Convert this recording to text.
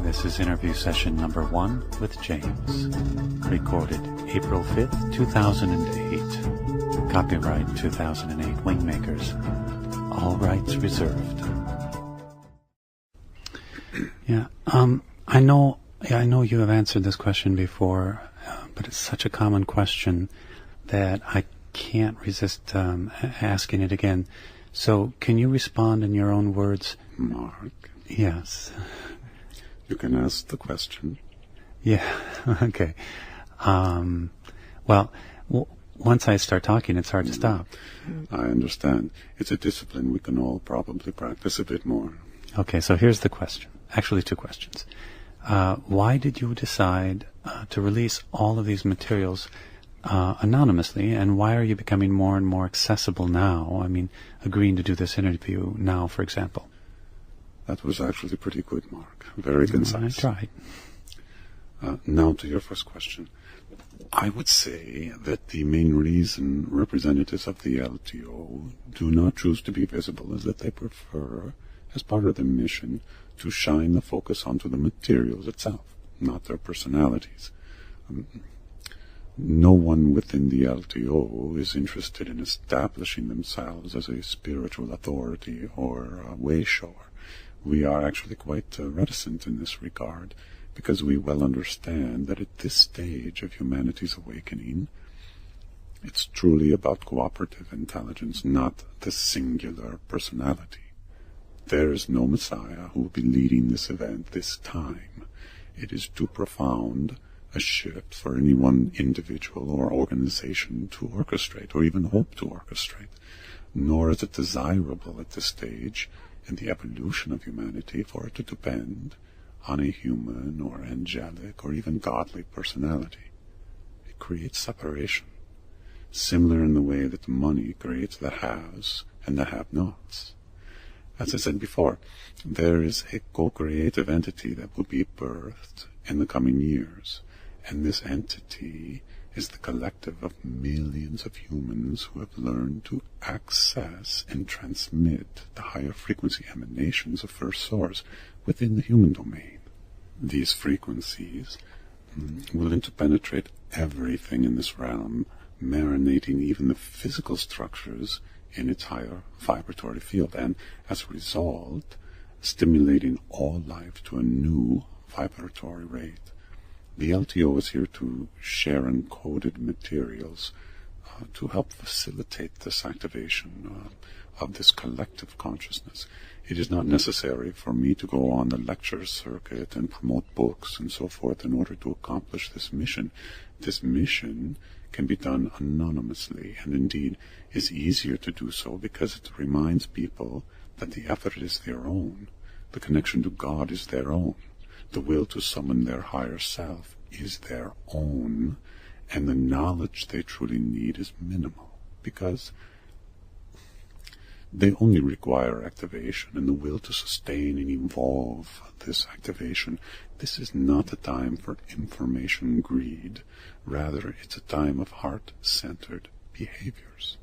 This is interview session number 1 with James, recorded April 5th, 2008. Copyright 2008 Wingmakers. All rights reserved. I know you have answered this question before, but it's such a common question that I can't resist asking it again. So, can you respond in your own words? Mark? Yes. You can ask the question. Yeah, okay. Once I start talking, it's hard to stop. I understand. It's a discipline we can all probably practice a bit more. Okay, so here's the question. Actually, 2 questions. Why did you decide to release all of these materials anonymously, and why are you becoming more and more accessible now? I mean, agreeing to do this interview now, for example. That was actually pretty good, Mark. Very concise. I tried. Now to your first question. I would say that the main reason representatives of the LTO do not choose to be visible is that they prefer, as part of their mission, to shine the focus onto the materials itself, not their personalities. No one within the LTO is interested in establishing themselves as a spiritual authority or a way shower. We are actually quite reticent in this regard, because we well understand that at this stage of humanity's awakening, it's truly about cooperative intelligence, not the singular personality. There is no Messiah who will be leading this event this time. It is too profound a shift for any one individual or organization to orchestrate, or even hope to orchestrate. Nor is it desirable at this stage in the evolution of humanity for it to depend on a human or angelic or even godly personality. It creates separation, similar in the way that money creates the haves and the have-nots. As I said before, there is a co-creative entity that will be birthed in the coming years, and this entity is the collective of millions of humans who have learned to access and transmit the higher frequency emanations of First Source within the human domain. These frequencies will interpenetrate everything in this realm, marinating even the physical structures in its higher vibratory field, and as a result, stimulating all life to a new vibratory rate. The LTO is here to share encoded materials to help facilitate this activation of this collective consciousness. It is not necessary for me to go on the lecture circuit and promote books and so forth in order to accomplish this mission. This mission can be done anonymously, and indeed is easier to do so because it reminds people that the effort is their own, the connection to God is their own, the will to summon their higher self is their own, and the knowledge they truly need is minimal, because they only require activation and the will to sustain and evolve this activation. This is not a time for information greed. Rather, it's a time of heart-centered behaviors.